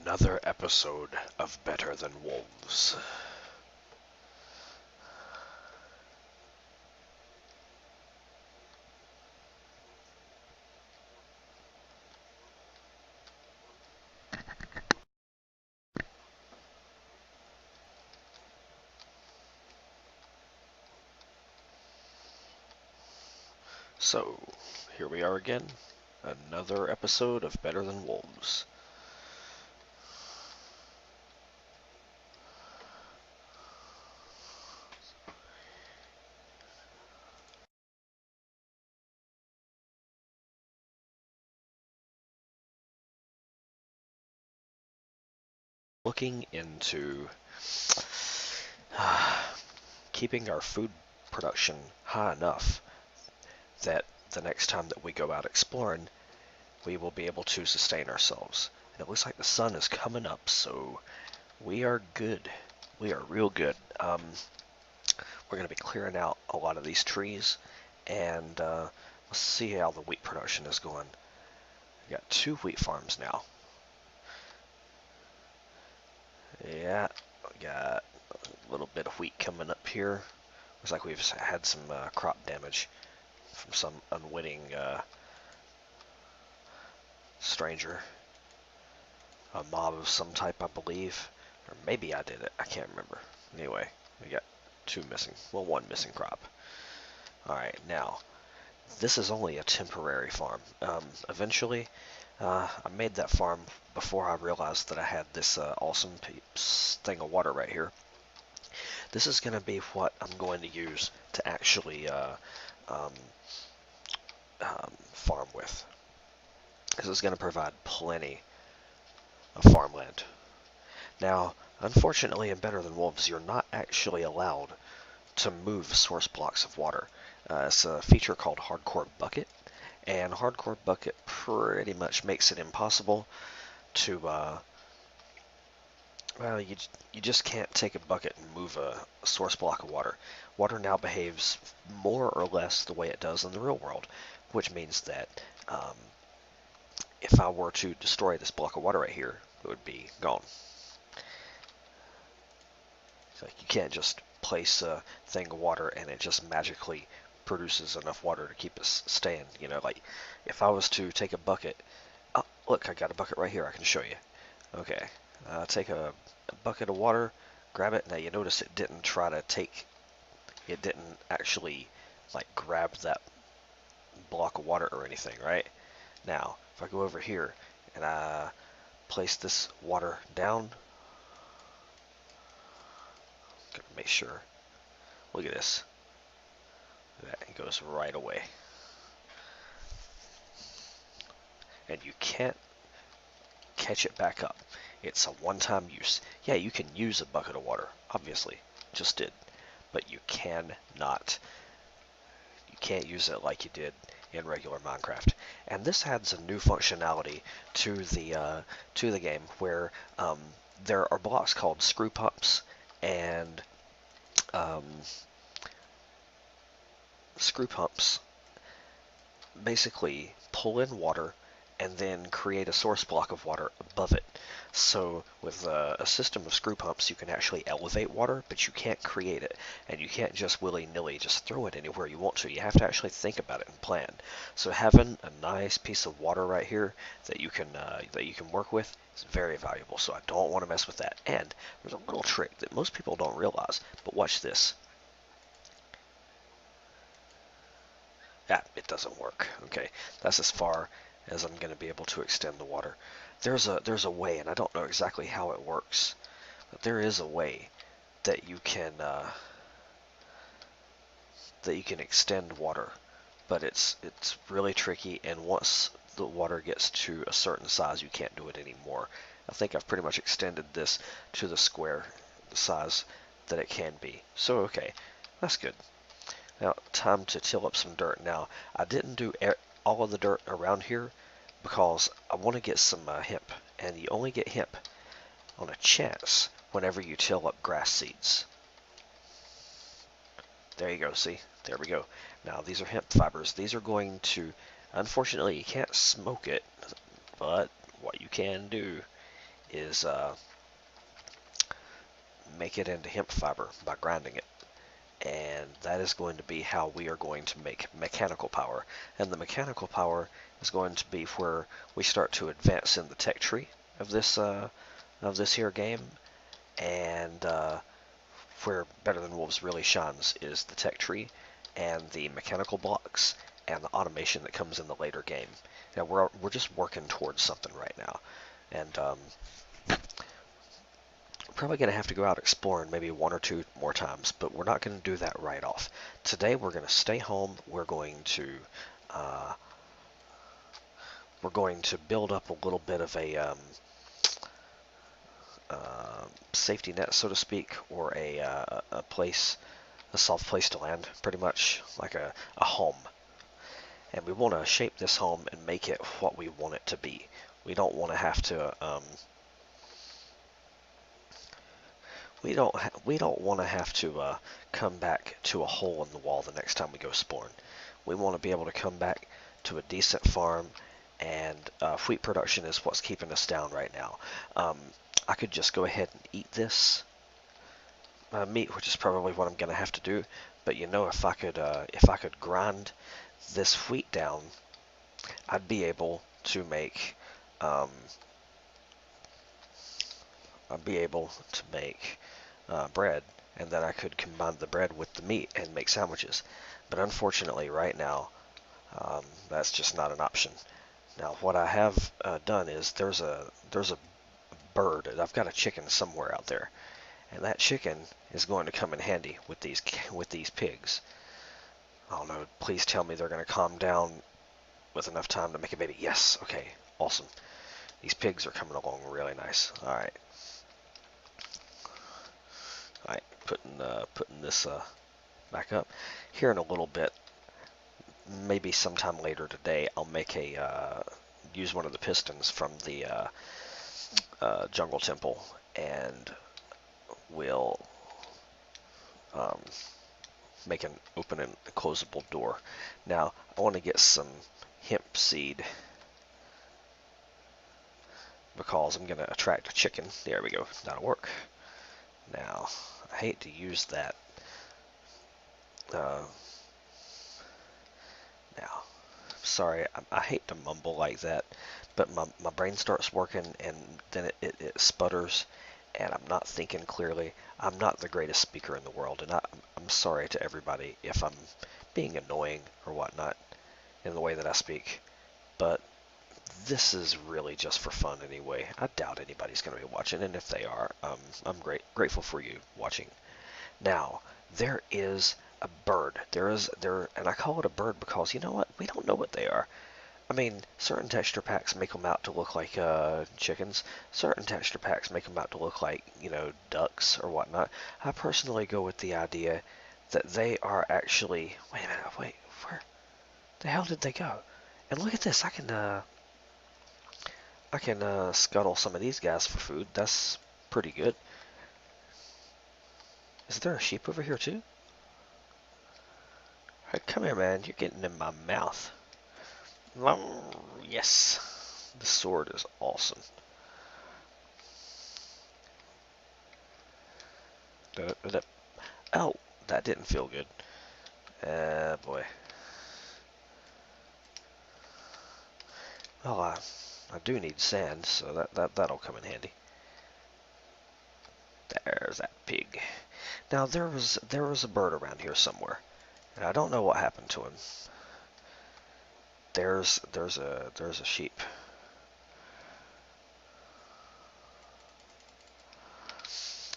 Another episode of Better Than Wolves. So, here we are again. Another episode of Better Than Wolves. Looking into keeping our food production high enough that the next time that we go out exploring, we will be able to sustain ourselves. And it looks like the sun is coming up, so we are good. We are real good. We're going to be clearing out a lot of these trees, and let's see how the wheat production is going. We got 2 wheat farms now. Yeah, we got a little bit of wheat coming up here. Looks like we've had some crop damage from some unwitting stranger. A mob of some type, I believe. Or maybe I did it. I can't remember. Anyway, we got 2 missing. Well, 1 missing crop. Alright, now, this is only a temporary farm. Eventually, I made that farm before I realized that I had this awesome thing of water right here. This is going to be what I'm going to use to actually farm with. This is going to provide plenty of farmland. Now, unfortunately, in Better Than Wolves, you're not actually allowed to move source blocks of water. It's a feature called Hardcore Bucket, and Hardcore Bucket pretty much makes it impossible to, well, you just can't take a bucket and move a source block of water. Water now behaves more or less the way it does in the real world, which means that if I were to destroy this block of water right here, it would be gone. So you can't just place a thing of water and it just magically produces enough water to keep us staying. You know, like if I was to take a bucket, oh, look, I got a bucket right here. I can show you. Okay, take a bucket of water, grab it. Now you notice it didn't try to take, it didn't actually like grab that block of water or anything, right? Now, if I go over here and I place this water down, gotta make sure. Look at this. That goes right away. And you can't catch it back up. It's a one-time use. Yeah, you can use a bucket of water, obviously. Just did. But you can't use it like you did in regular Minecraft. And this adds a new functionality to the game where there are blocks called screw pumps, and screw pumps basically pull in water and then create a source block of water above it. So with a system of screw pumps, you can actually elevate water, but you can't create it, and you can't just willy-nilly just throw it anywhere you want to. You have to actually think about it and plan. So having a nice piece of water right here that you can work with is very valuable. So I don't want to mess with that. And there's a little trick that most people don't realize, but watch this. Yeah, it doesn't work. Okay, that's as far as I'm going to be able to extend the water. There's a way, and I don't know exactly how it works, but there is a way that you can extend water, but it's really tricky, and once the water gets to a certain size, you can't do it anymore. I think I've pretty much extended this to the square, the size that it can be. So okay, that's good. Now, time to till up some dirt. Now, I didn't do all of the dirt around here because I want to get some hemp, and you only get hemp on a chance whenever you till up grass seeds. There you go, see? There we go. Now, these are hemp fibers. These are going to, unfortunately, you can't smoke it, but what you can do is make it into hemp fiber by grinding it. And that is going to be how we are going to make mechanical power. And the mechanical power is going to be where we start to advance in the tech tree of this here game. And where Better Than Wolves really shines is the tech tree and the mechanical blocks and the automation that comes in the later game. Now we're just working towards something right now, and probably going to have to go out exploring maybe one or two more times, but we're not going to do that right off. Today we're going to stay home. We're going to build up a little bit of a safety net, so to speak, or a place, a soft place to land, pretty much like a home. And we want to shape this home and make it what we want it to be. We don't want to have to we don't want to have to come back to a hole in the wall the next time we go spawn. We want to be able to come back to a decent farm, and wheat production is what's keeping us down right now. I could just go ahead and eat this meat, which is probably what I'm going to have to do. But you know, if I could grind this wheat down, I'd be able to make bread, and then I could combine the bread with the meat and make sandwiches. But unfortunately, right now, that's just not an option. Now, what I have done is there's a bird. I've got a chicken somewhere out there, and that chicken is going to come in handy with these pigs. I don't know. Please tell me they're going to calm down with enough time to make a baby. Yes. Okay. Awesome. These pigs are coming along really nice. All right. Alright, putting this back up. Here in a little bit, maybe sometime later today, I'll make use one of the pistons from the jungle temple, and we'll make an open and closable door. Now, I want to get some hemp seed because I'm going to attract a chicken. There we go. That'll work. Now, I hate to use that. Now, sorry, I hate to mumble like that, but my brain starts working and then it sputters, and I'm not thinking clearly. I'm not the greatest speaker in the world, and I'm sorry to everybody if I'm being annoying or whatnot in the way that I speak, but this is really just for fun anyway. I doubt anybody's going to be watching, and if they are, I'm grateful for you watching. Now, there is a bird. And I call it a bird because, you know what? We don't know what they are. I mean, certain texture packs make them out to look like chickens. Certain texture packs make them out to look like, ducks or whatnot. I personally go with the idea that they are actually... Wait a minute, wait, where the hell did they go? And look at this, I can scuttle some of these guys for food. That's pretty good. Is there a sheep over here too? Hey, come here, man. You're getting in my mouth. Yes. The sword is awesome. Oh, that didn't feel good. Boy. Well, I do need sand, so that'll come in handy. There's that pig. Now there was a bird around here somewhere, and I don't know what happened to him. There's a sheep.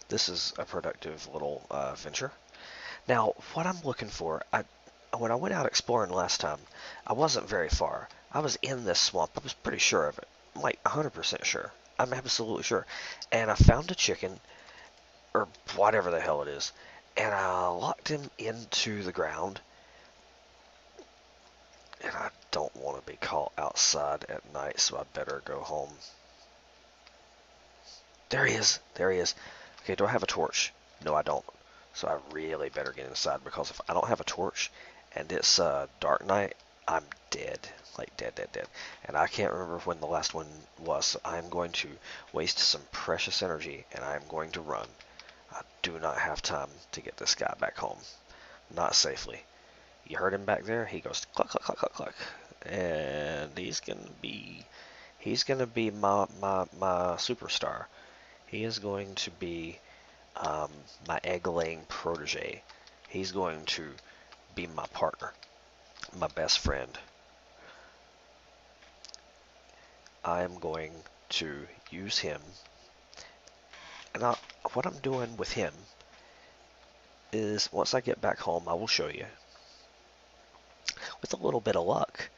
This is a productive little venture. Now, what I'm looking for, when I went out exploring last time, I wasn't very far. I was in this swamp. I was pretty sure of it. I'm like 100% sure. I'm absolutely sure. And I found a chicken, or whatever the hell it is, and I locked him into the ground. And I don't want to be caught outside at night, so I better go home. There he is. There he is. Okay, do I have a torch? No, I don't. So I really better get inside, because if I don't have a torch and it's dark night, I'm dead. like dead, dead, dead. And I can't remember when the last one was, so I'm going to waste some precious energy, and I'm going to run. I do not have time to get this guy back home. Not safely. You heard him back there? He goes cluck, cluck, cluck, cluck, cluck. And he's gonna be my superstar. He is going to be my egg-laying protege. He's going to be my partner, my best friend. I am going to use him, and what I'm doing with him is once I get back home, I will show you. With a little bit of luck,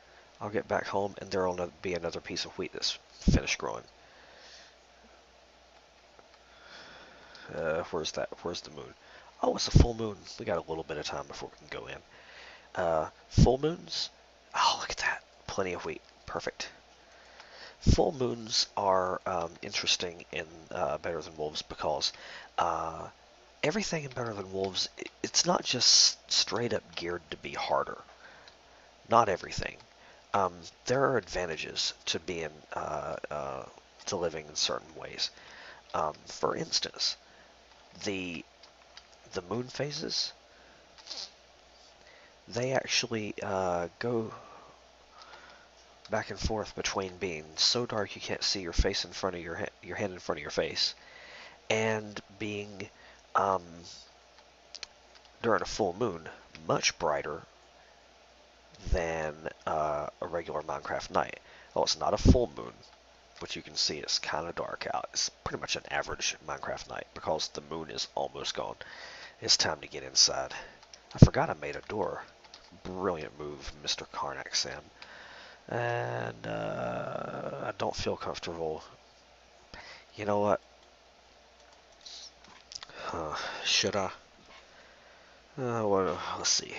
I'll get back home and there will be another piece of wheat that's finished growing. Where's that? Where's the moon? Oh, it's a full moon. We got a little bit of time before we can go in. Full moons. Oh, look at that. Plenty of wheat. Perfect. Full moons are interesting in Better Than Wolves because uh, everything in Better Than Wolves, it's not just straight up geared to be harder. Not everything. Um, there are advantages to being to living in certain ways. For instance, the the moon phases, they actually go back and forth between being so dark you can't see your face in front of your hand in front of your face, and being um, during a full moon much brighter than a regular Minecraft night. Well, it's not a full moon, but you can see it's kind of dark out. It's pretty much an average Minecraft night because the moon is almost gone. It's time to get inside. I forgot I made a door. Brilliant move, Mr. Karnak Sam. And I don't feel comfortable. You know what? Should I? Well, let's see.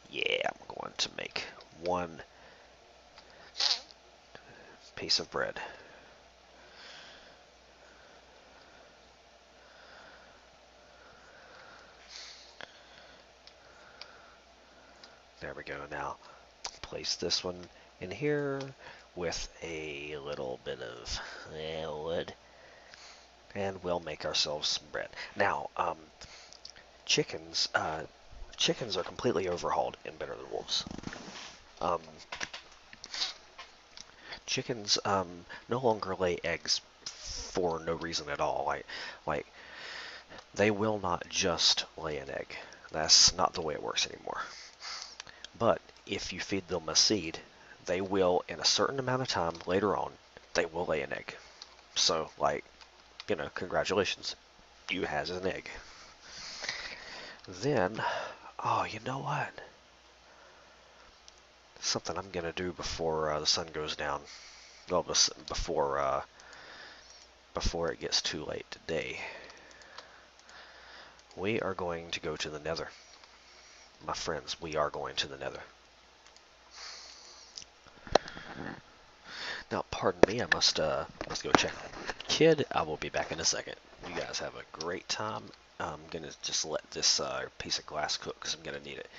Yeah, I'm going to make one piece of bread. There we go. Now, place this one in here with a little bit of wood, and we'll make ourselves some bread. Now, chickens, chickens are completely overhauled in Better Than Wolves. Um, chickens no longer lay eggs for no reason at all. Like they will not just lay an egg. That's not the way it works anymore. But if you feed them a seed, they will, in a certain amount of time later on, they will lay an egg. So, like, congratulations, you has an egg. Then, oh, you know what? Something I'm gonna do before the sun goes down. Well, before it gets too late today. We are going to go to the Nether. My friends, we are going to the Nether. Now, pardon me, I must go check on Kid. I will be back in a second. You guys have a great time. I'm gonna just let this piece of glass cook because I'm gonna need it.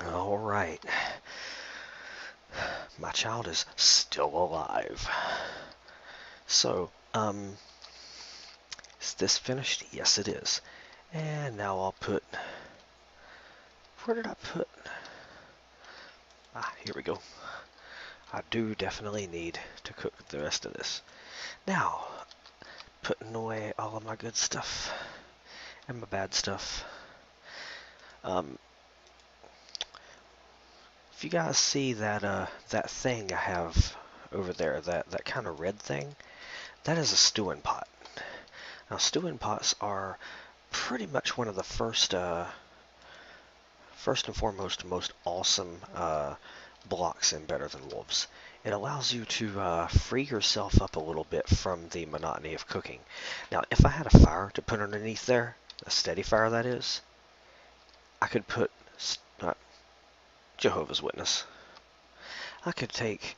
All right. My child is still alive. So, is this finished? Yes, it is. And now I'll put, where did I put? Ah, here we go. I do definitely need to cook the rest of this. Now, putting away all of my good stuff and my bad stuff. Um, if you guys see that that thing I have over there, that kind of red thing, that is a stewing pot. Now, stewing pots are pretty much one of the first and foremost, most awesome blocks in Better Than Wolves. It allows you to free yourself up a little bit from the monotony of cooking. Now, if I had a fire to put underneath there, a steady fire that is, I could put Jehovah's Witness. I could take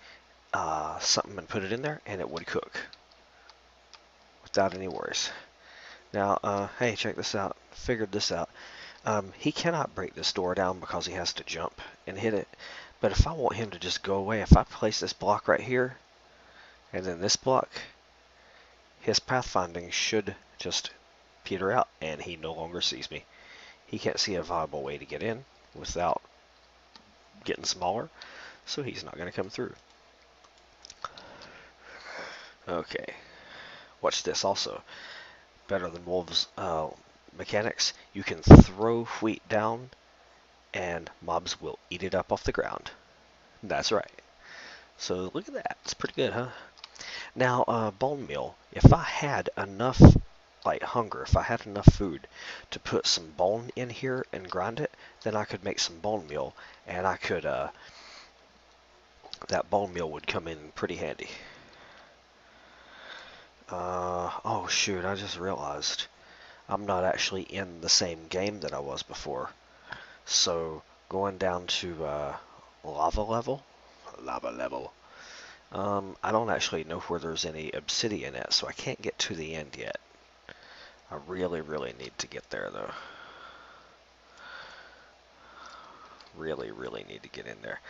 something and put it in there, and it would cook without any worries. Now, hey, check this out. Figured this out. He cannot break this door down because he has to jump and hit it. But if I want him to just go away, if I place this block right here, and then this block, his pathfinding should just peter out, and he no longer sees me. He can't see a viable way to get in without getting smaller, so he's not going to come through. Okay, watch this also. Better Than Wolves mechanics. You can throw wheat down, and mobs will eat it up off the ground. That's right. So look at that. It's pretty good, huh? Now, bone meal. If I had enough, like hunger, if I had enough food to put some bone in here and grind it, then I could make some bone meal, and I could, that bone meal would come in pretty handy. Oh shoot, I just realized I'm not actually in the same game that I was before. So, going down to, lava level, I don't actually know where there's any obsidian at, so I can't get to the end yet. I really, really need to get there, though. Really, really need to get in there.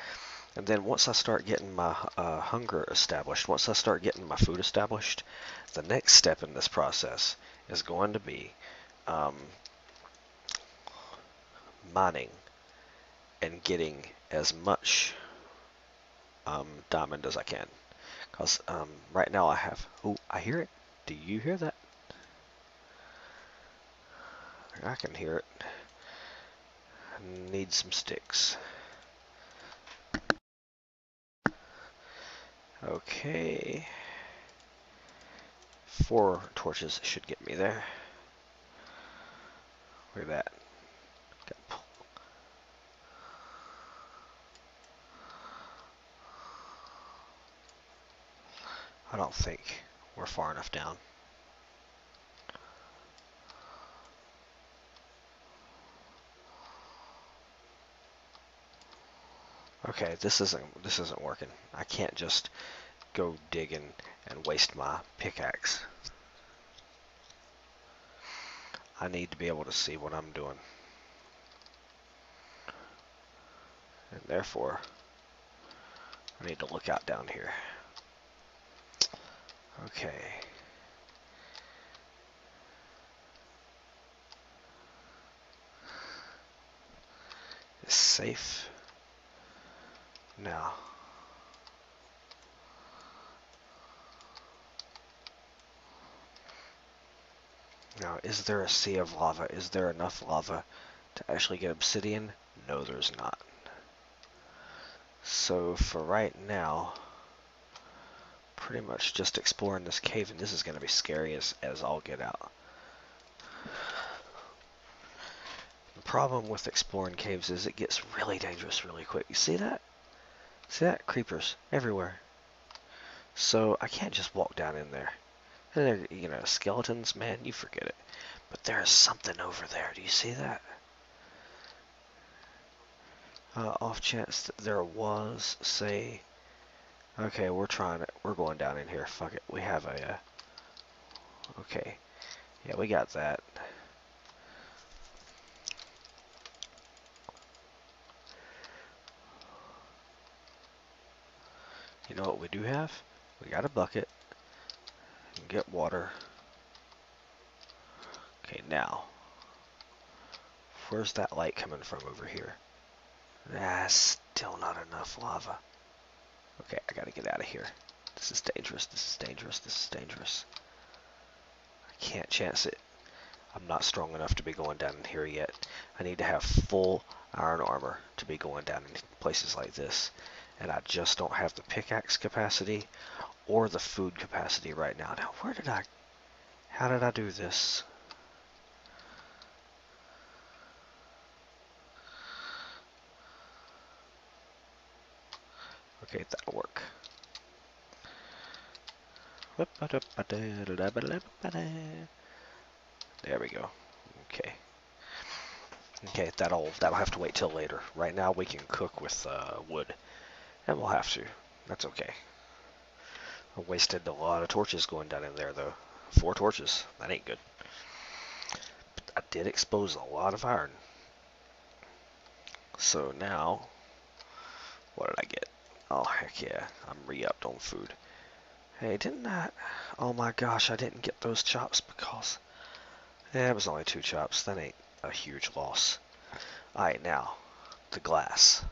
And then once I start getting my hunger established, once I start getting my food established, the next step in this process is going to be mining and getting as much diamond as I can. Because right now I have... Oh, I hear it. Do you hear that? I can hear it. I need some sticks. Okay. 4 torches should get me there. Look at that. I don't think we're far enough down. Okay, this isn't working. I can't just go digging and waste my pickaxe. I need to be able to see what I'm doing. And therefore, I need to look out down here. Okay. It's safe. Now. Now, is there a sea of lava? Is there enough lava to actually get obsidian? No, there's not. So for right now, pretty much just exploring this cave, and this is going to be scary as all get out. The problem with exploring caves is it gets really dangerous really quick. You see that? See that? Creepers everywhere. So I can't just walk down in there. And there, you know, skeletons, man, you forget it. But there is something over there. Do you see that? Off chance that there was, say... Okay, we're trying it. We're going down in here. Fuck it. We have a... okay. Yeah, we got that. know what we do have? We got a bucket. Get water. Okay, now, where's that light coming from over here? Still not enough lava. Okay, I gotta get out of here. This is dangerous, this is dangerous, this is dangerous. I can't chance it. I'm not strong enough to be going down in here yet. I need to have full iron armor to be going down in places like this. And I just don't have the pickaxe capacity or the food capacity right now. Now, how did I do this? Okay, that'll work. There we go. Okay. Okay, that'll have to wait till later. Right now we can cook with wood, and we'll have to. That's okay. I wasted a lot of torches going down in there though. 4 torches. That ain't good. But I did expose a lot of iron. So now, what did I get? Oh heck yeah, I'm re-upped on food. Hey, didn't I? Oh my gosh, I didn't get those chops because it was only 2 chops. That ain't a huge loss. Alright, now, the glass.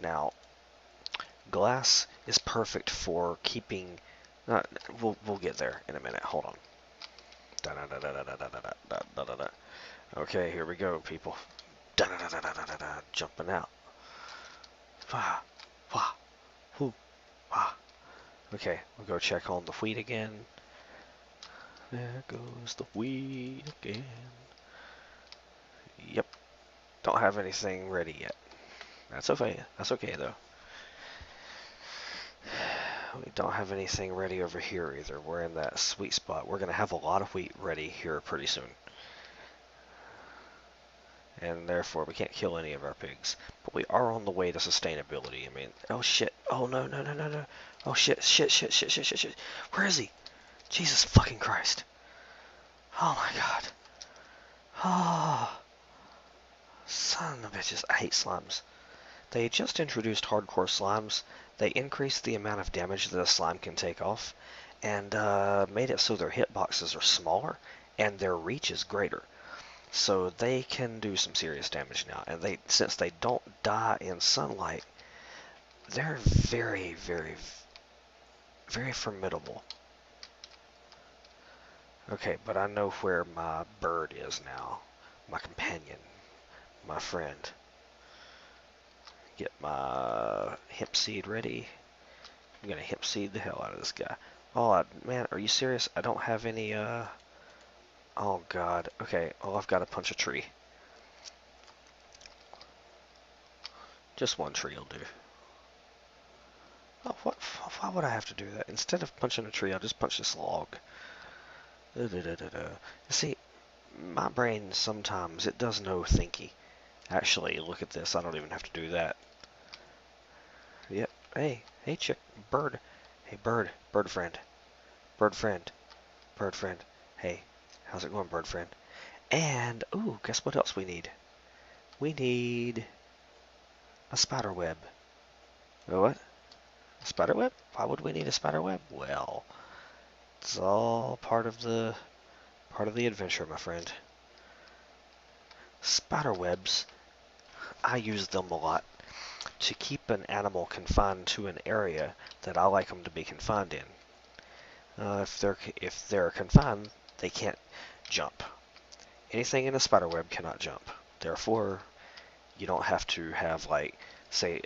Now, glass is perfect for keeping. We'll get there in a minute. Hold on. Okay, here we go, people. Jumping out. Wah, wah, whoo, wah. Okay, we'll go check on the wheat again. There goes the wheat again. Yep. Don't have anything ready yet. That's okay. That's okay though. We don't have anything ready over here either. We're in that sweet spot. We're gonna have a lot of wheat ready here pretty soon. And therefore we can't kill any of our pigs. But we are on the way to sustainability. I mean, oh shit. Oh no, no, no, no, no. Oh shit, shit, shit, shit, shit, shit, shit. Where is he? Jesus fucking Christ. Oh my god. Oh. Son of bitches. I hate slimes. They just introduced hardcore slimes. They increased the amount of damage that a slime can take off, and made it so their hitboxes are smaller, and their reach is greater. So they can do some serious damage now. And since they don't die in sunlight, they're very, very, very formidable. Okay, but I know where my bird is now. My companion. My friend. Get my hemp seed ready. I'm gonna hemp seed the hell out of this guy. Oh, man, are you serious? I don't have any, oh, God. Okay, well, I've got to punch a tree. Just one tree will do. Oh, why would I have to do that? Instead of punching a tree, I'll just punch this log. See, my brain sometimes, it does no thinky. Actually, look at this. I don't even have to do that. Yep. Hey, chick, bird. Hey, bird friend. Bird friend. Bird friend. Hey, how's it going, bird friend? And, ooh, guess what else we need? We need a spider web. Oh, what? A spider web? Why would we need a spider web? Well, it's all part of the adventure, my friend. Spider webs, I use them a lot to keep an animal confined to an area that I like them to be confined in. If they're confined, they can't jump. Anything in a spider web cannot jump. Therefore, you don't have to have, like, say,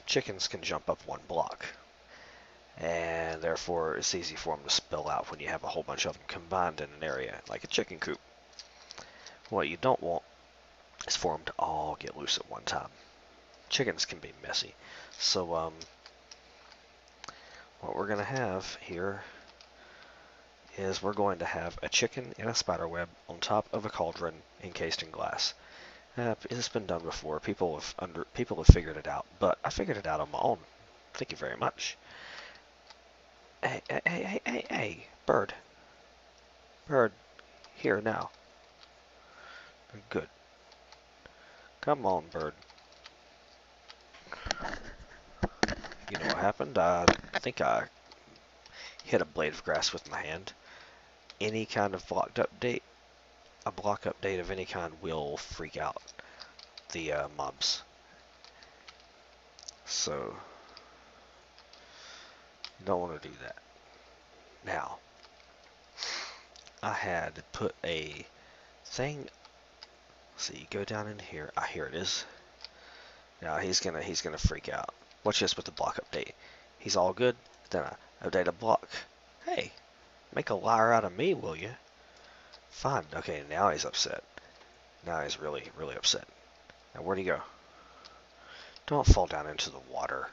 chickens can jump up 1 block. And therefore, it's easy for them to spill out when you have a whole bunch of them combined in an area, like a chicken coop. What you don't want is for them to all get loose at one time. Chickens can be messy. So, what we're going to have here is we're going to have a chicken in a spider web on top of a cauldron encased in glass. It's been done before. People have figured it out, but I figured it out on my own. Thank you very much. Hey, bird. Bird, here now. Good. Come on, bird. You know what happened. I think I hit a blade of grass with my hand. Any kind of a block update of any kind will freak out the mobs. So you don't want to do that. Now, I had put a thing. See, go down in here. Ah, here it is. Now he's gonna freak out. Watch this with the block update. He's all good. Then I update a block. Hey, make a liar out of me, will you? Fine. Okay, now he's upset. Now he's really, really upset. Now where'd he go? Don't fall down into the water.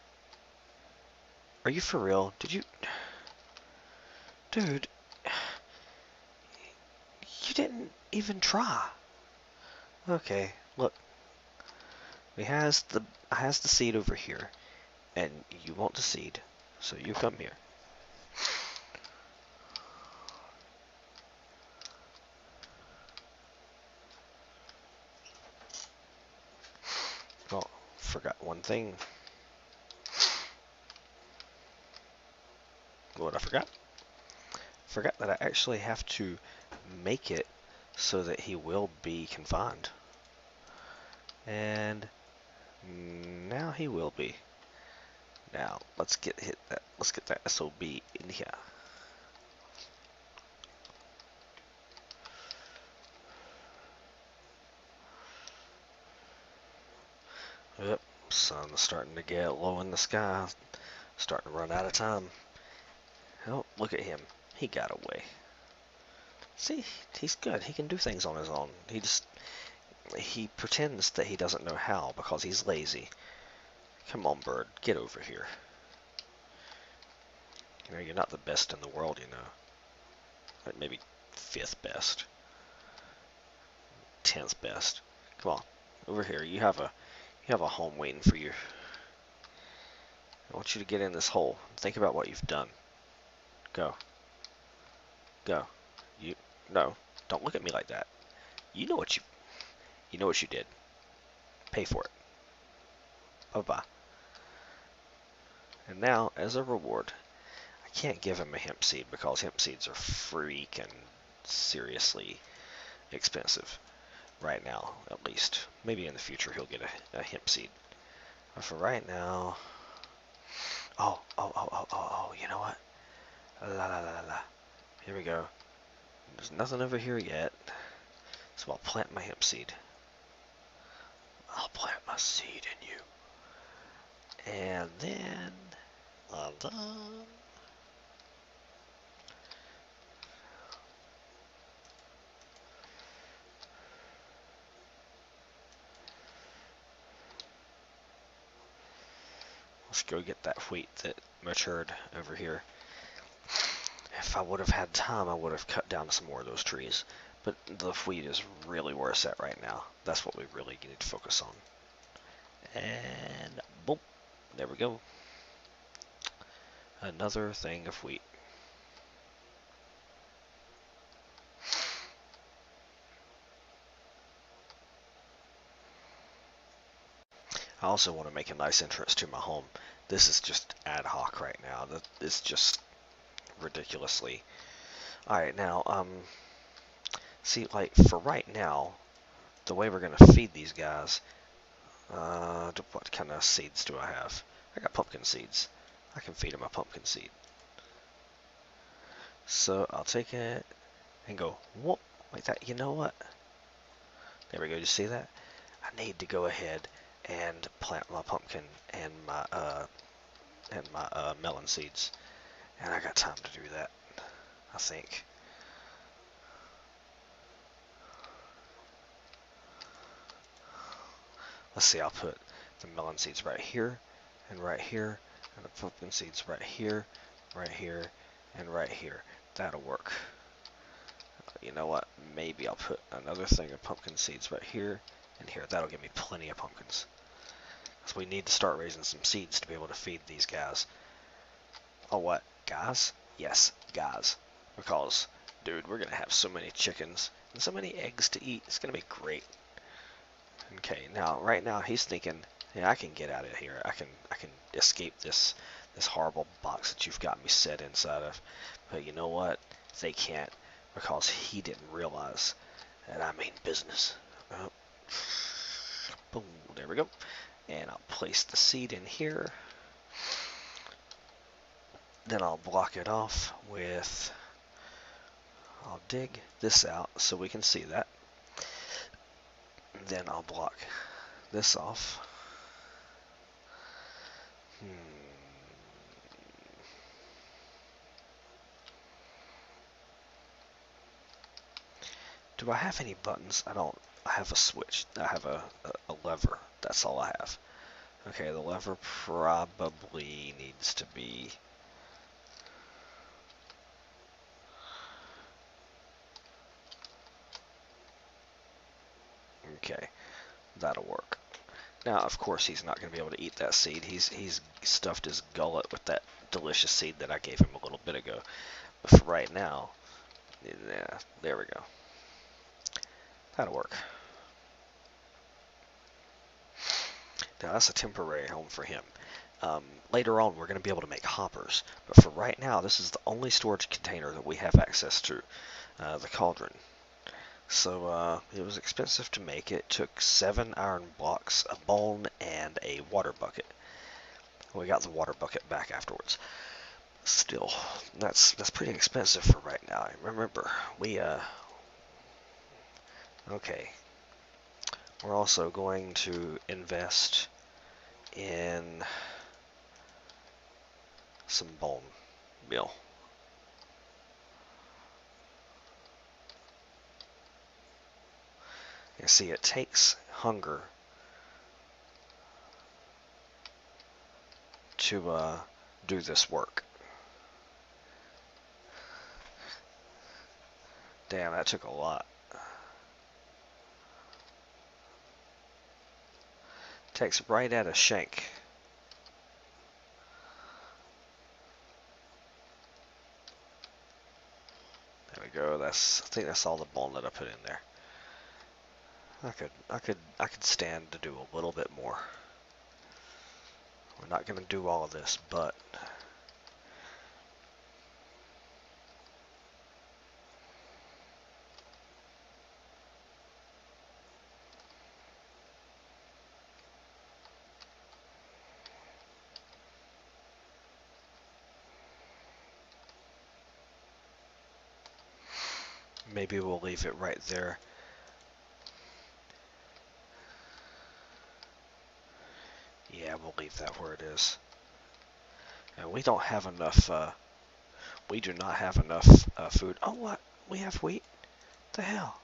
Are you for real? Did you... Dude, you didn't even try. Okay, look. I has the seed over here, and you want the seed, so you come here. Oh, forgot one thing. What I forgot? Forgot that I actually have to make it so that he will be confined. And now he will be. Now let's get that SOB in here. Yep, sun's starting to get low in the sky. Starting to run out of time. Oh, look at him. He got away. See, he's good. He can do things on his own. He pretends that he doesn't know how because he's lazy. Come on, bird, get over here. You know, you're not the best in the world, you know. Like maybe 5th best. 10th best. Come on, over here. You have a home waiting for you. I want you to get in this hole. Think about what you've done. Go. Go. No, don't look at me like that. You know what you did. Pay for it. Bye-bye. And now, as a reward, I can't give him a hemp seed because hemp seeds are freaking seriously expensive. Right now, at least. Maybe in the future he'll get a hemp seed. But for right now... Oh, you know what? La la la la. Here we go. There's nothing over here yet. So I'll plant my hemp seed. I'll plant my seed in you. And then... I'm done. Let's go get that wheat that matured over here. If I would have had time, I would have cut down some more of those trees. But the wheat is really where it's at right now. That's what we really need to focus on. And boom, there we go. Another thing of wheat. I also want to make a nice entrance to my home. This is just ad hoc right now. It's just ridiculously. Alright, now, see, like, for right now, the way we're going to feed these guys, what kind of seeds do I have? I got pumpkin seeds. I can feed them a pumpkin seed. So I'll take it and go, whoop, like that. You know what? There we go. You see that? I need to go ahead and plant my pumpkin and my melon seeds, and I got time to do that, I think. Let's see. I'll put the melon seeds right here, and the pumpkin seeds right here, and right here. That'll work. You know what? Maybe I'll put another thing of pumpkin seeds right here and here. That'll give me plenty of pumpkins. So we need to start raising some seeds to be able to feed these guys. Oh, what? Guys? Yes, guys. Because, dude, we're going to have so many chickens and so many eggs to eat. It's going to be great. Okay, now, right now, he's thinking, yeah, I can get out of here. I can escape this this horrible box that you've got me set inside of. But you know what? They can't, because he didn't realize that I mean business. Oh, boom, there we go. And I'll place the seed in here. Then I'll block it off with, I'll dig this out so we can see that. Then I'll block this off. Do I have any buttons? I don't. I have a switch. I have a lever. That's all I have. Okay, the lever probably needs to be... Okay, that'll work. Now, of course, he's not going to be able to eat that seed. He's stuffed his gullet with that delicious seed that I gave him a little bit ago. But for right now, yeah, there we go. That'll work. Now, that's a temporary home for him. Later on, we're going to be able to make hoppers. But for right now, this is the only storage container that we have access to, the cauldron. So it was expensive to make. It took 7 iron blocks, a bone, and a water bucket. We got the water bucket back afterwards. Still, that's pretty expensive for right now. Remember, we okay. We're also going to invest in some bone meal. You see, it takes hunger to do this work. Damn, that took a lot. Takes right at a shank. There we go. I think that's all the bone that I put in there. I could stand to do a little bit more. We're not going to do all of this, but maybe we'll leave it right there. Yeah, we'll leave that where it is. And we don't have enough, we do not have enough food. Oh, what? We have wheat? The hell?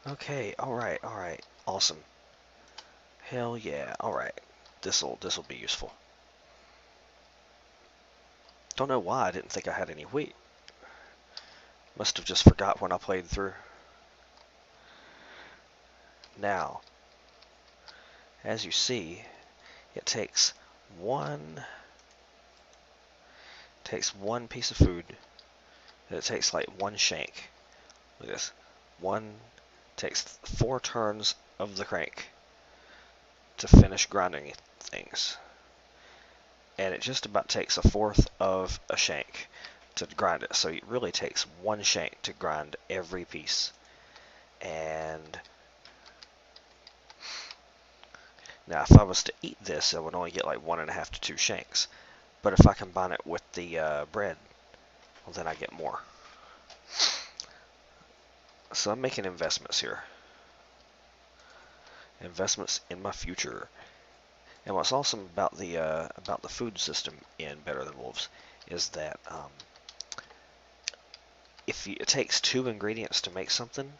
Okay, alright, awesome. Hell yeah, alright. This'll be useful. Don't know why I didn't think I had any wheat. Must have just forgot when I played through. Now, as you see, it takes one piece of food, and it takes like one shank. Look at this. Takes 4 turns of the crank to finish grinding things. And it just about takes 1/4 of a shank to grind it. So it really takes 1 shank to grind every piece. And now if I was to eat this, I would only get like 1.5 to 2 shanks. But if I combine it with the bread, well, then I get more. So I'm making investments here. Investments in my future. And what's awesome about the food system in Better Than Wolves is that it takes 2 ingredients to make something,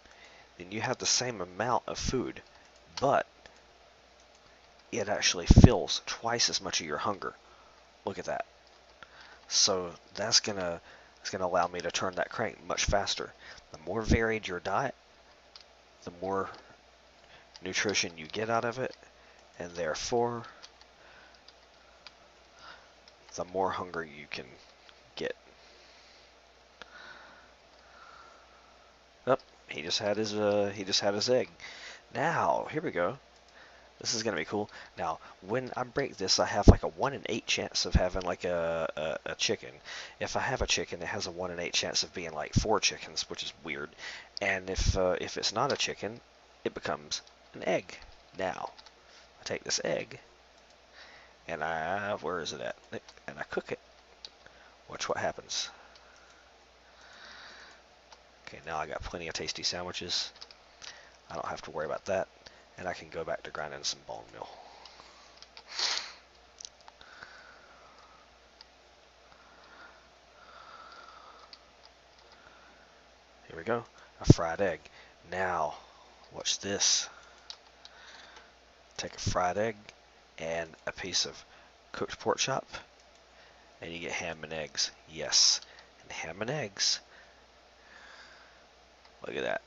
then you have the same amount of food, but it actually fills twice as much of your hunger. Look at that. So it's gonna allow me to turn that crank much faster. The more varied your diet, the more nutrition you get out of it, and therefore the more hunger you can get. Oh, he just had his egg. Now, here we go. This is gonna be cool. Now, when I break this, I have like a 1 in 8 chance of having like a chicken. If I have a chicken, it has a 1 in 8 chance of being like 4 chickens, which is weird. And if it's not a chicken, it becomes an egg. Now, I take this egg, and where is it at? And I cook it. Watch what happens. Okay, now I got plenty of tasty sandwiches. I don't have to worry about that. And I can go back to grinding some bone meal. Here we go, a fried egg. Now, watch this. Take a fried egg and a piece of cooked pork chop, and you get ham and eggs. Yes, and ham and eggs. Look at that.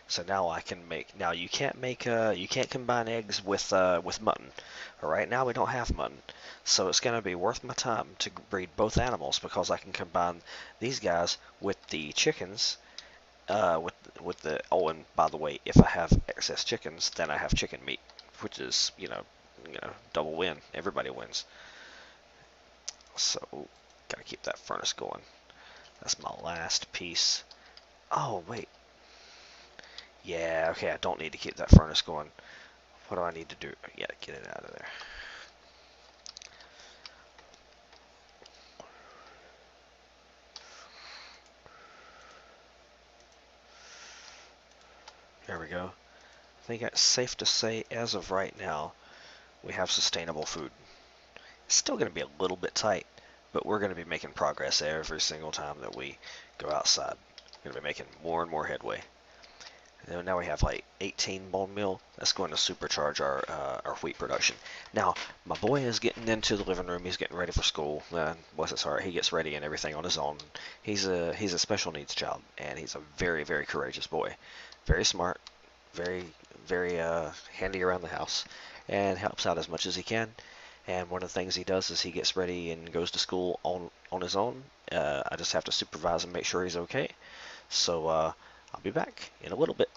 So now I can make. Now you can't make. You can't combine eggs with mutton. Right now we don't have mutton, so it's gonna be worth my time to breed both animals because I can combine these guys with the chickens. With the and by the way, if I have excess chickens, then I have chicken meat, which is double win. Everybody wins. So gotta keep that furnace going. That's my last piece. Oh wait, yeah, okay. I don't need to keep that furnace going. What do I need to do? Yeah, get it out of there. There we go. I think it's safe to say, as of right now, we have sustainable food. It's still going to be a little bit tight, but we're going to be making progress every single time that we go outside. We're going to be making more and more headway. And now we have like 18 bone meal. That's going to supercharge our wheat production. Now, my boy is getting into the living room. He's getting ready for school. Bless his heart, he gets ready and everything on his own. He's a special needs child, and he's a very, very courageous boy. Very smart, very, very handy around the house, and helps out as much as he can. And one of the things he does is he gets ready and goes to school on his own. I just have to supervise and make sure he's okay. So I'll be back in a little bit.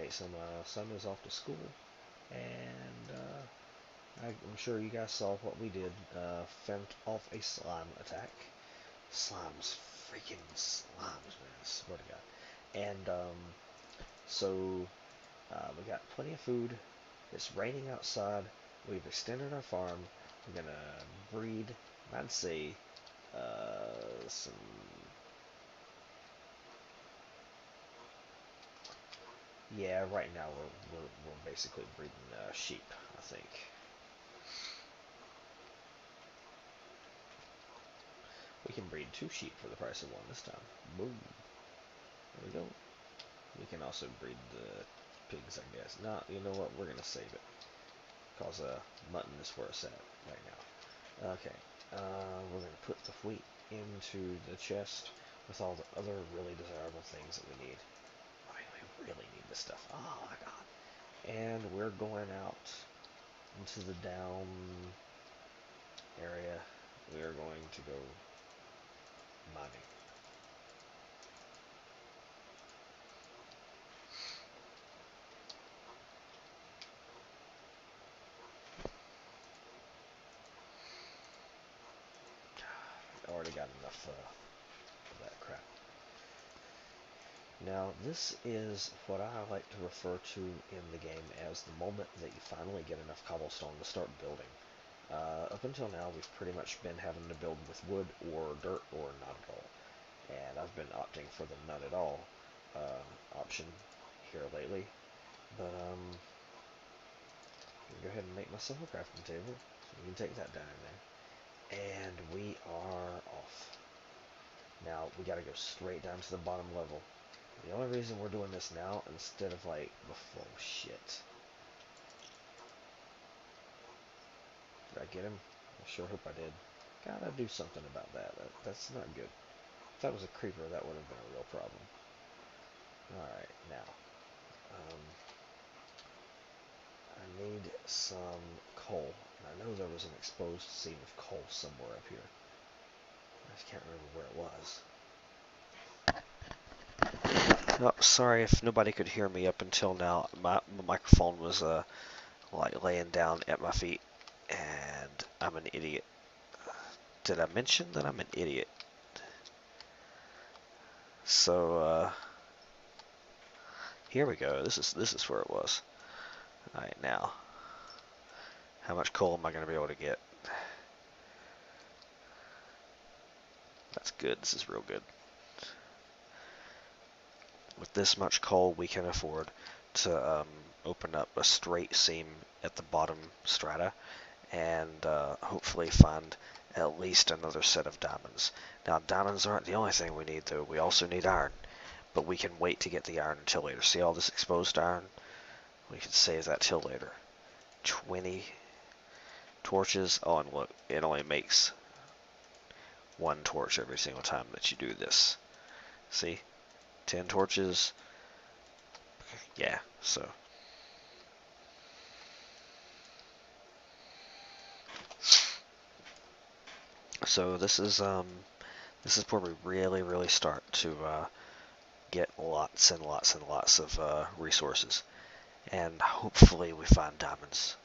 Alright, so my son is off to school, and I'm sure you guys saw what we did. Fent off a slime attack. Slimes, freaking slimes, man, I swear to God. And so we got plenty of food. It's raining outside. We've extended our farm. We're gonna breed, I'd say, some. Yeah, right now we're basically breeding sheep, I think. We can breed 2 sheep for the price of 1 this time. Boom. There we go. We can also breed the pigs, I guess. No, you know what? We're gonna save it, cause mutton is where it's at right now. Okay. We're gonna put the wheat into the chest with all the other really desirable things that we need. I mean, we really need this stuff. Oh my God. And we're going out into the down area. We are going to go mining. I already got enough of that crap. Now, this is what I like to refer to in the game as the moment that you finally get enough cobblestone to start building. Up until now, we've pretty much been having to build with wood or dirt or not at all. And I've been opting for the none at all option here lately. But go ahead and make myself a crafting table, so you can take that down in there. And we are off. Now we gotta go straight down to the bottom level. The only reason we're doing this now instead of like before, shit. Did I get him? I sure hope I did. Gotta do something about that. That's not good. If that was a creeper, that would have been a real problem. Alright, now. I need some coal. And I know there was an exposed seam of coal somewhere up here. I just can't remember where it was. Oh, sorry if nobody could hear me up until now. My microphone was like laying down at my feet, and I'm an idiot. Did I mention that I'm an idiot? So here we go. This is where it was. All right, now, how much coal am I going to be able to get? That's good. This is real good. With this much coal, we can afford to open up a straight seam at the bottom strata and hopefully find at least another set of diamonds. Now, diamonds aren't the only thing we need, though. We also need iron, but we can wait to get the iron until later. See all this exposed iron? We can save that till later. 20 torches. Oh, and look, it only makes 1 torch every single time that you do this. See? 10 torches. Yeah, so. So this is where we really start to get lots and lots and lots of resources, and hopefully we find diamonds.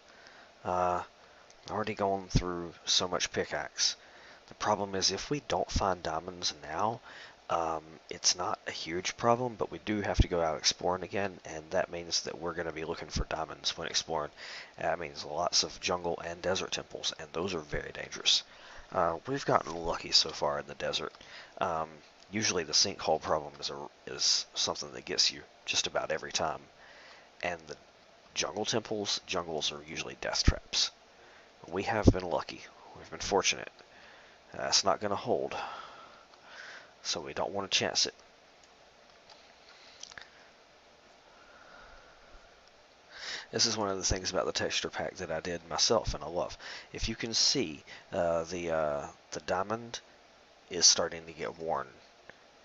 Already going through so much pickaxe. The problem is if we don't find diamonds now, it's not a huge problem, but we do have to go out exploring again, and that means that we're going to be looking for diamonds when exploring. That means lots of jungle and desert temples, and those are very dangerous. We've gotten lucky so far in the desert. Usually the sinkhole problem is something that gets you just about every time, and the jungles are usually death traps. We have been lucky. We've been fortunate. That's not going to hold, so we don't want to chance it. This is one of the things about the texture pack that I did myself and I love. If you can see, the diamond is starting to get worn.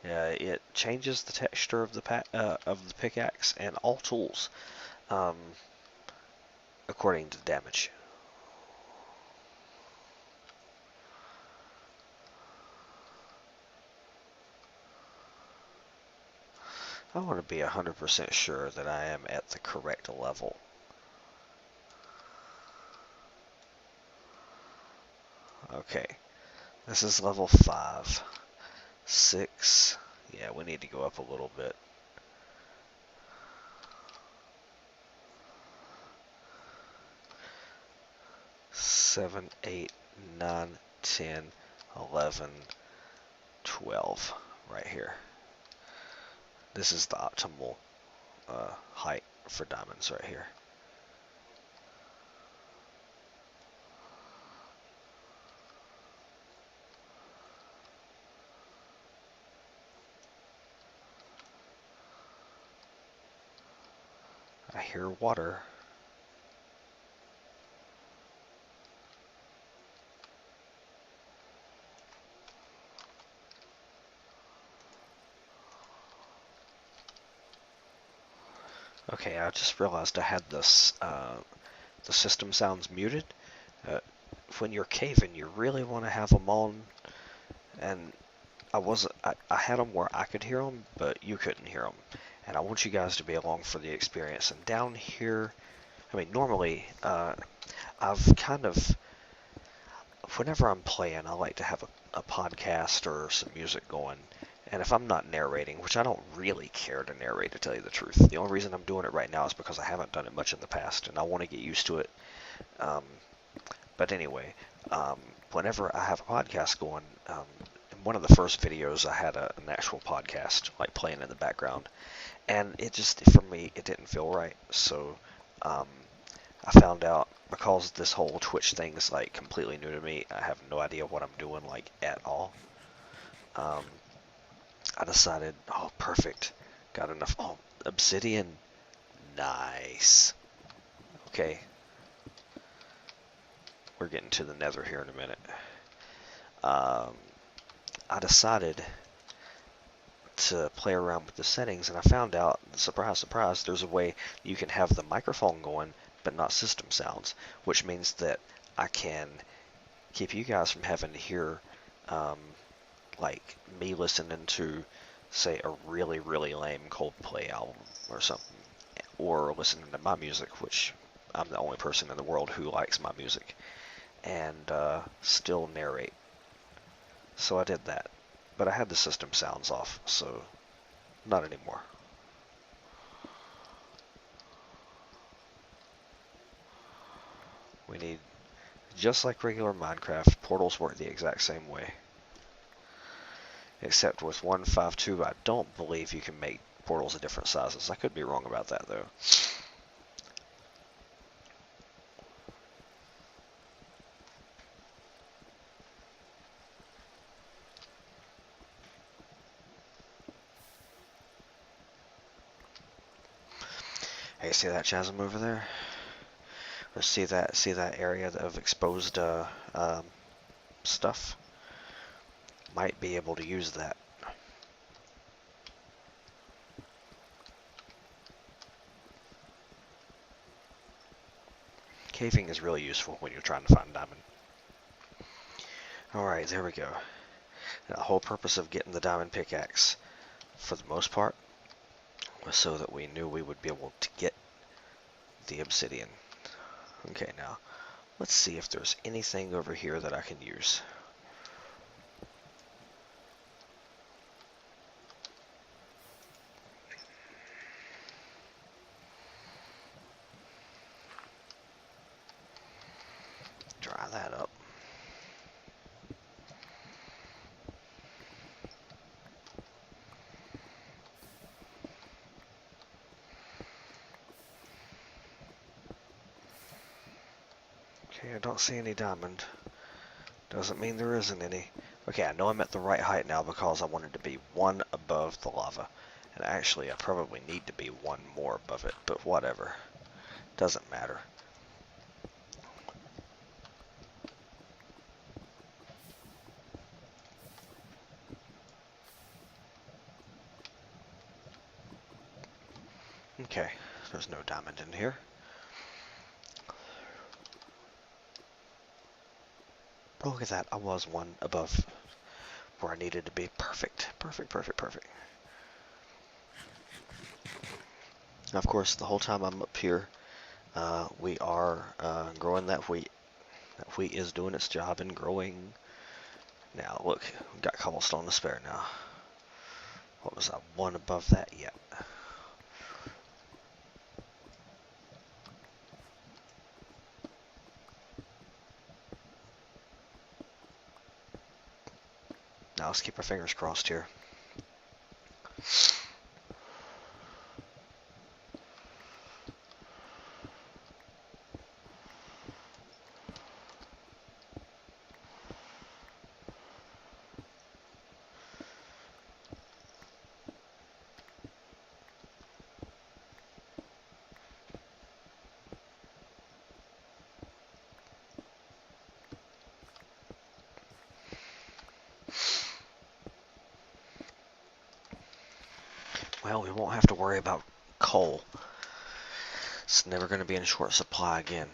It changes the texture of the pickaxe and all tools according to damage. I want to be 100% sure that I am at the correct level. Okay, this is level 5. 6. Yeah, we need to go up a little bit. 7, 8, 9, 10, 11, 12. Right here. This is the optimal height for diamonds right here. I hear water. Okay, I just realized I had this the system sounds muted. When you're caving, you really want to have them on, and I had them where I could hear them, but you couldn't hear them. And I want you guys to be along for the experience. And down here, I mean, normally, I've kind of, whenever I'm playing, I like to have a podcast or some music going. And if I'm not narrating, which I don't really care to narrate, to tell you the truth, the only reason I'm doing it right now is because I haven't done it much in the past, and I want to get used to it. But anyway, whenever I have a podcast going, in one of the first videos I had an actual podcast like playing in the background, and it just, for me, it didn't feel right. So I found out, because this whole Twitch thing is like completely new to me, I have no idea what I'm doing like at all. I decided, oh, perfect, got enough. Oh, obsidian, nice. Okay, we're getting to the nether here in a minute. I decided to play around with the settings, and I found out, surprise, surprise, there's a way you can have the microphone going, but not system sounds, which means that I can keep you guys from having to hear, like, me listening to, say, a really, really lame Coldplay album or something, or listening to my music, which I'm the only person in the world who likes my music, and still narrate. So I did that. But I had the system sounds off, so not anymore. We need, just like regular Minecraft, portals work the exact same way. Except with 1.5.2, I don't believe you can make portals of different sizes. I could be wrong about that, though. Hey, see that chasm over there? Let's see that area of exposed stuff? Might be able to use that. Caving is really useful when you're trying to find diamond. Alright, there we go. Now, the whole purpose of getting the diamond pickaxe, for the most part, was so that we knew we would be able to get the obsidian. Okay, now, let's see if there's anything over here that I can use. Dry that up. Okay, I don't see any diamond. Doesn't mean there isn't any. Okay, I know I'm at the right height now because I wanted to be one above the lava. And actually, I probably need to be one more above it, but whatever. Doesn't matter. Okay, there's no diamond in here. But look at that, I was one above where I needed to be. Perfect, perfect, perfect, perfect. Now, of course, the whole time I'm up here, we are growing that wheat. That wheat is doing its job and growing. Now, look, we've got cobblestone to spare now. What was that? One above that yet? Now, let's keep our fingers crossed here. Well, we won't have to worry about coal. It's never going to be in short supply again.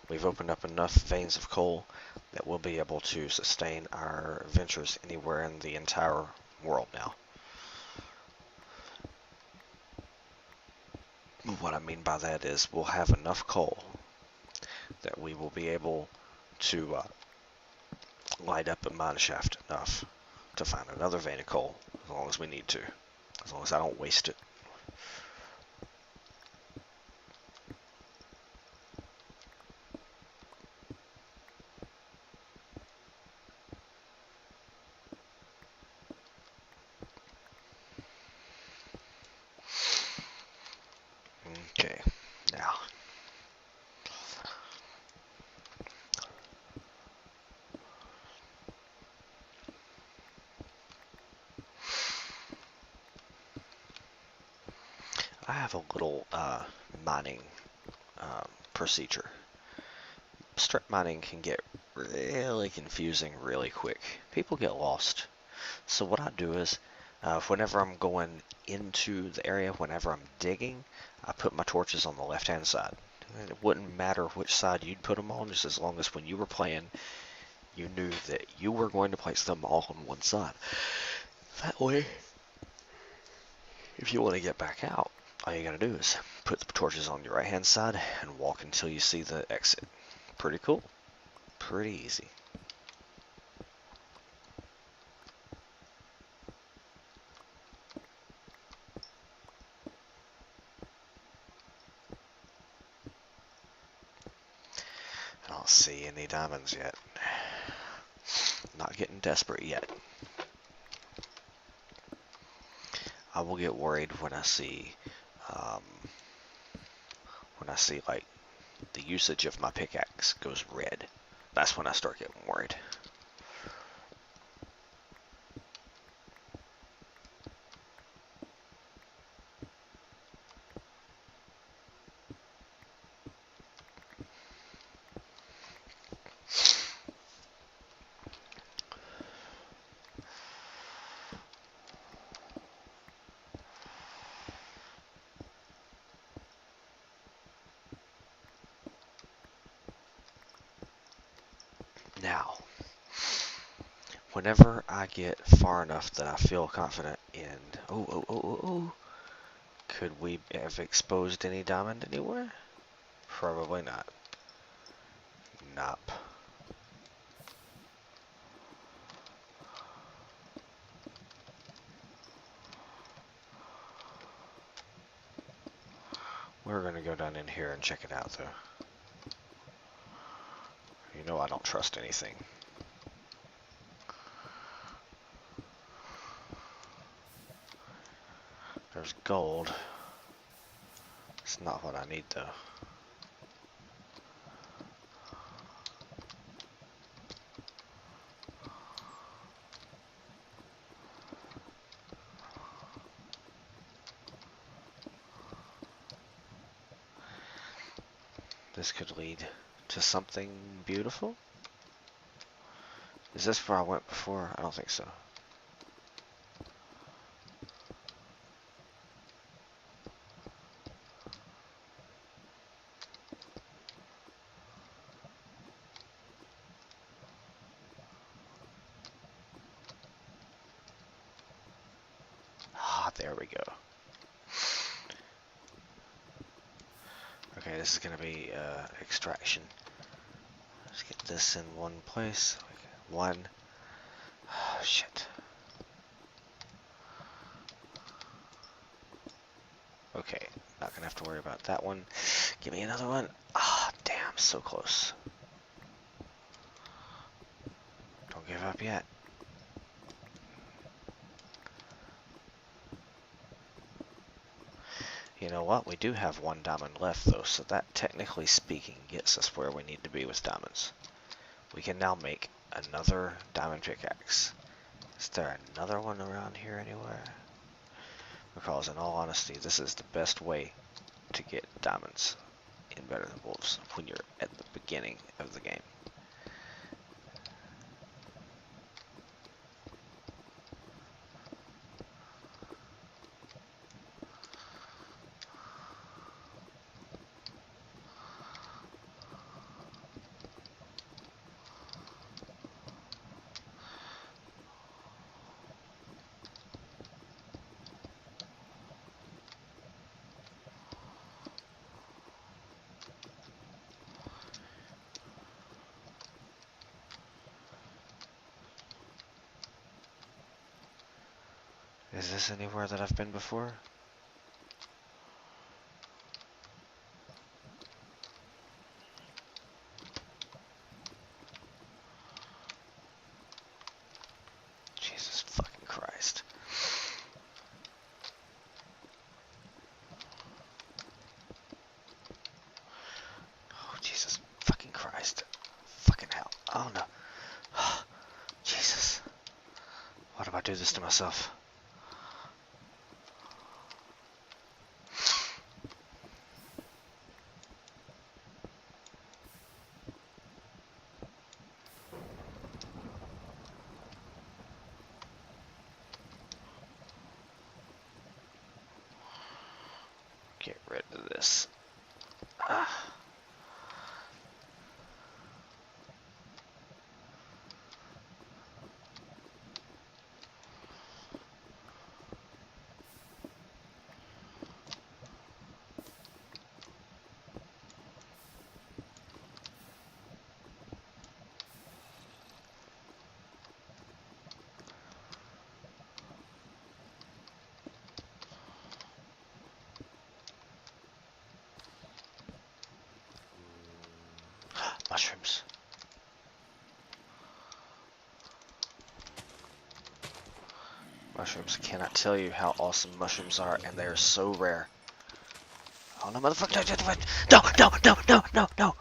We've opened up enough veins of coal that we'll be able to sustain our ventures anywhere in the entire world now. What I mean by that is we'll have enough coal that we will be able to light up a mine shaft enough to find another vein of coal as long as we need to, as long as I don't waste it. Okay, now I have a little mining procedure. Strip mining can get really confusing really quick. People get lost. So what I do is, whenever I'm going into the area, whenever I'm digging, I put my torches on the left-hand side. And it wouldn't matter which side you'd put them on, just as long as when you were playing, you knew that you were going to place them all on one side. That way, if you want to get back out, all you gotta do is put the torches on your right-hand side and walk until you see the exit. Pretty cool. Pretty easy. I don't see any diamonds yet. Not getting desperate yet. I will get worried when I see like the usage of my pickaxe goes red. That's when I start getting worried. Now, whenever I get far enough that I feel confident in, could we have exposed any diamond anywhere? Probably not. Nope. We're gonna go down in here and check it out though. You know I don't trust anything. There's gold. It's not what I need though. This could lead to something beautiful. Is this where I went before? I don't think so. Ah, there we go. Okay, this is gonna be extraction. Let's get this in one place. One. Oh, shit. Okay, not gonna have to worry about that one. Give me another one. Ah, oh, damn, so close. Don't give up yet. You know what? We do have one diamond left, though, so that, technically speaking, gets us where we need to be with diamonds. We can now make another diamond pickaxe. Is there another one around here anywhere? Because, in all honesty, this is the best way to get diamonds in Better Than Wolves when you're at the beginning of the game. Is this anywhere that I've been before? Jesus fucking Christ. Oh, Jesus fucking Christ. Fucking hell. Oh no. Jesus. Why do I do this to myself? Get rid of this. Ah. Mushrooms. Mushrooms. Cannot tell you how awesome mushrooms are, and they are so rare. Oh no, motherfucker! No! No! No! No! No! No!